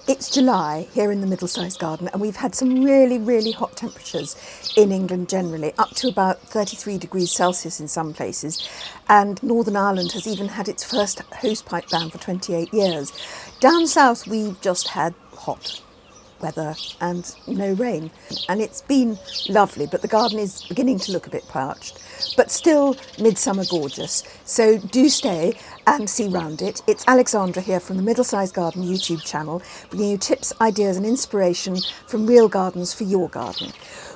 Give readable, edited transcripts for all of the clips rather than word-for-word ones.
It's July here in the Middlesized Garden, and we've had some really, really hot temperatures in England generally, up to about 33 degrees Celsius in some places. And Northern Ireland has even had its first hosepipe ban for 28 years. Down south, we've just had hot weather and no rain, and it's been lovely, but the garden is beginning to look a bit parched, but still midsummer gorgeous. So do stay and see round it. It's Alexandra here from the Middlesized Garden YouTube channel, bringing you tips, ideas and inspiration from real gardens for your garden.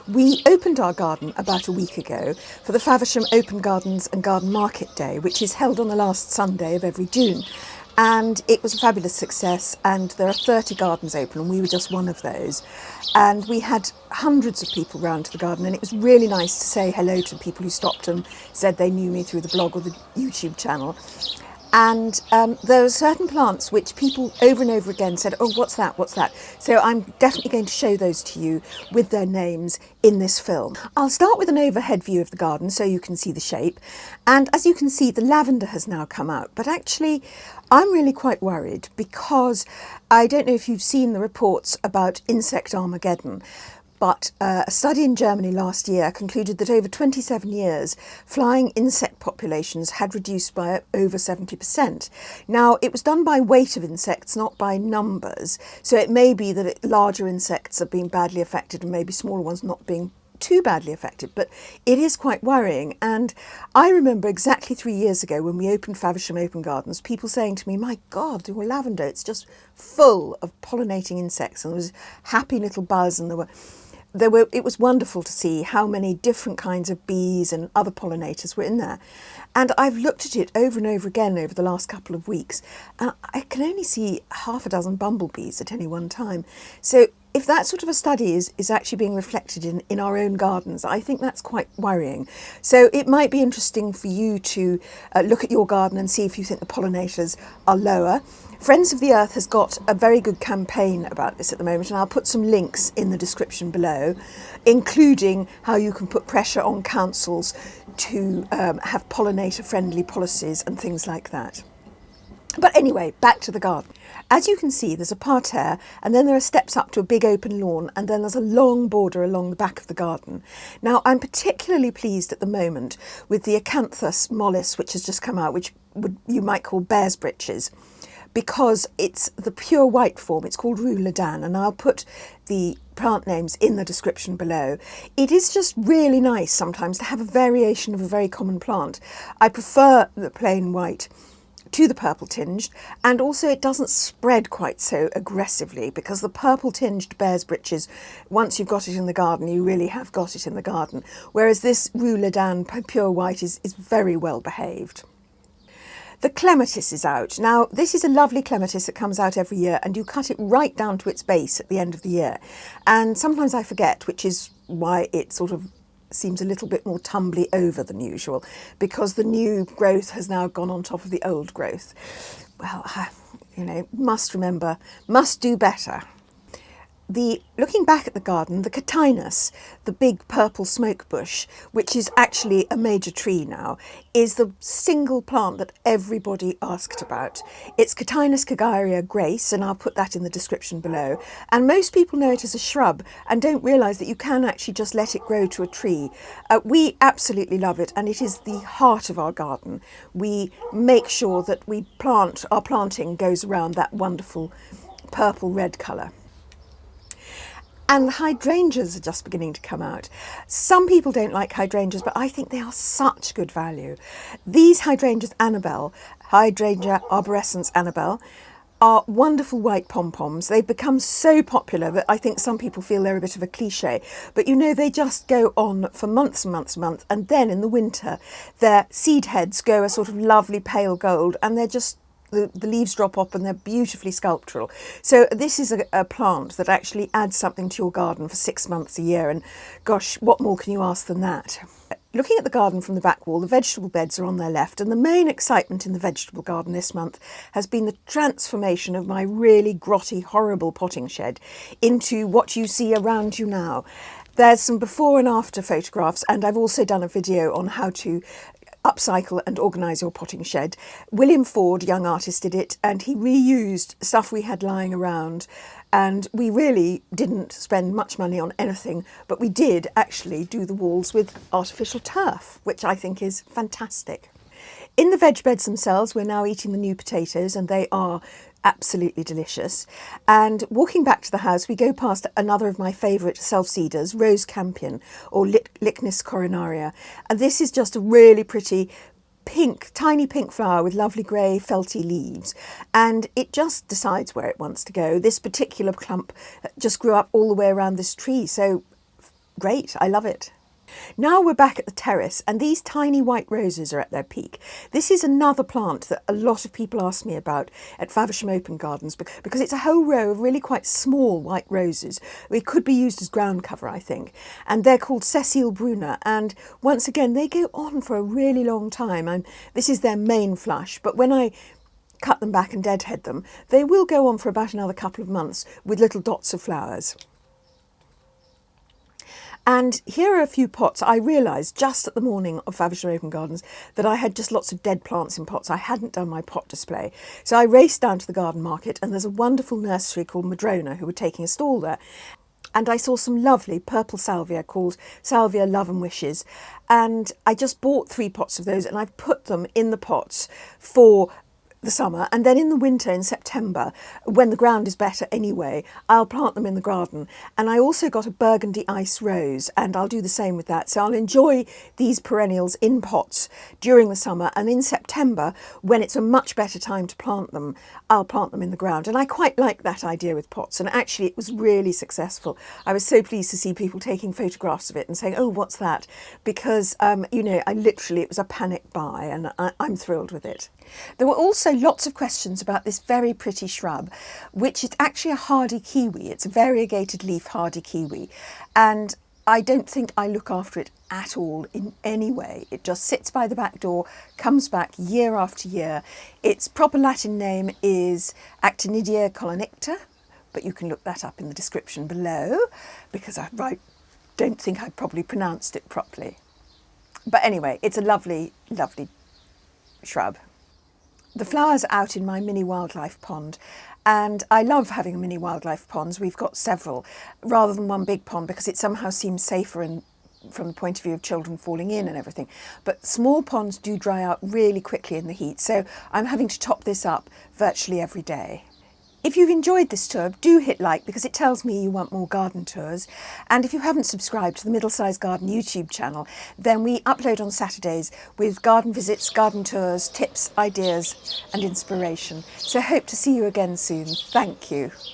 We opened our garden about a week ago for the Faversham Open Gardens and Garden Market Day, which is held on the last Sunday of every June. And it was a fabulous success, and there are 30 gardens open, and we were just one of those. And we had hundreds of people round to the garden, and it was really nice to say hello to people who stopped and said they knew me through the blog or the YouTube channel. And there are certain plants which people over and over again said, oh, what's that, what's that? So I'm definitely going to show those to you with their names in this film. I'll start with an overhead view of the garden so you can see the shape. And as you can see, the lavender has now come out. But actually, I'm really quite worried because I don't know if you've seen the reports about insect Armageddon. But a study in Germany last year concluded that over 27 years, flying insect populations had reduced by over 70%. Now, it was done by weight of insects, not by numbers. So it may be that larger insects are being badly affected and maybe smaller ones not being too badly affected, but it is quite worrying. And I remember exactly 3 years ago when we opened Faversham Open Gardens, people saying to me, my God, your lavender, it's just full of pollinating insects. And there was happy little buzz, and it was wonderful to see how many different kinds of bees and other pollinators were in there. And I've looked at it over and over again over the last couple of weeks, and I can only see half a dozen bumblebees at any one time. So if that sort of a study is actually being reflected in our own gardens, I think that's quite worrying. So it might be interesting for you to look at your garden and see if you think the pollinators are lower. Friends of the Earth has got a very good campaign about this at the moment, and I'll put some links in the description below, including how you can put pressure on councils to have pollinator-friendly policies and things like that. But anyway, back to the garden. As you can see, there's a parterre, and then there are steps up to a big open lawn, and then there's a long border along the back of the garden. Now, I'm particularly pleased at the moment with the Acanthus mollis, which has just come out, which you might call bear's breeches, because it's the pure white form. It's called Rue Ledan, and I'll put the plant names in the description below. It is just really nice sometimes to have a variation of a very common plant. I prefer the plain white to the purple tinged, and also it doesn't spread quite so aggressively, because the purple tinged bear's breeches, once you've got it in the garden, you really have got it in the garden, whereas this Rue Ledan pure white is very well behaved. The clematis is out. Now, this is a lovely clematis that comes out every year, and you cut it right down to its base at the end of the year. And sometimes I forget, which is why it sort of seems a little bit more tumbly over than usual, because the new growth has now gone on top of the old growth. Well, you know, must do better. Looking back at the garden, the Cotinus, the big purple smokebush, which is actually a major tree now, is the single plant that everybody asked about. It's Cotinus coggyria grace, and I'll put that in the description below. And most people know it as a shrub and don't realise that you can actually just let it grow to a tree. We absolutely love it, and it is the heart of our garden. We make sure that our planting goes around that wonderful purple-red colour. And the hydrangeas are just beginning to come out. Some people don't like hydrangeas, but I think they are such good value. These hydrangeas, Annabelle, Hydrangea arborescens Annabelle, are wonderful white pom-poms. They've become so popular that I think some people feel they're a bit of a cliche. But you know, they just go on for months and months and months. And then in the winter, their seed heads go a sort of lovely pale gold, and they're just the leaves drop off and they're beautifully sculptural. So this is a plant that actually adds something to your garden for 6 months a year, and gosh, what more can you ask than that? Looking at the garden from the back wall, the vegetable beds are on their left, and the main excitement in the vegetable garden this month has been the transformation of my really grotty, horrible potting shed into what you see around you now. There's some before and after photographs, and I've also done a video on how to upcycle and organise your potting shed. William Ford, young artist, did it, and he reused stuff we had lying around. And we really didn't spend much money on anything, but we did actually do the walls with artificial turf, which I think is fantastic. In the veg beds themselves, we're now eating the new potatoes, and they are absolutely delicious. And walking back to the house, we go past another of my favourite self-seeders, Rose Campion, or Lychnis coronaria. And this is just a really pretty pink, tiny pink flower with lovely grey felty leaves, and it just decides where it wants to go. This particular clump just grew up all the way around this tree, so great, I love it. Now we're back at the terrace, and these tiny white roses are at their peak. This is another plant that a lot of people ask me about at Faversham Open Gardens, because it's a whole row of really quite small white roses. It could be used as ground cover, I think, and they're called Cecile Brunner, and once again they go on for a really long time, and this is their main flush, but when I cut them back and deadhead them, they will go on for about another couple of months with little dots of flowers. And here are a few pots. I realised just at the morning of Faversham Open Gardens that I had just lots of dead plants in pots. I hadn't done my pot display. So I raced down to the garden market, and there's a wonderful nursery called Madrona who were taking a stall there. And I saw some lovely purple salvia called Salvia Love and Wishes. And I just bought 3 pots of those, and I've put them in the pots for the summer, and then in the winter, in September, when the ground is better anyway, I'll plant them in the garden. And I also got a burgundy ice rose, and I'll do the same with that. So I'll enjoy these perennials in pots during the summer, and in September, when it's a much better time to plant them, I'll plant them in the ground. And I quite like that idea with pots, and actually it was really successful. I was so pleased to see people taking photographs of it and saying, oh, what's that? Because, you know, it was a panic buy, and I'm thrilled with it. There were also lots of questions about this very pretty shrub, which is actually a hardy kiwi. It's a variegated-leaf hardy kiwi, and I don't think I look after it at all in any way. It just sits by the back door, comes back year after year. Its proper Latin name is Actinidia kolomikta, but you can look that up in the description below, because I don't think I probably pronounced it properly. But anyway, it's a lovely, lovely shrub. The flowers are out in my mini wildlife pond, and I love having mini wildlife ponds. We've got several, rather than one big pond, because it somehow seems safer and from the point of view of children falling in and everything. But small ponds do dry out really quickly in the heat, so I'm having to top this up virtually every day. If you've enjoyed this tour, do hit like, because it tells me you want more garden tours. And if you haven't subscribed to the Middlesized Garden YouTube channel, then we upload on Saturdays with garden visits, garden tours, tips, ideas and inspiration. So hope to see you again soon. Thank you.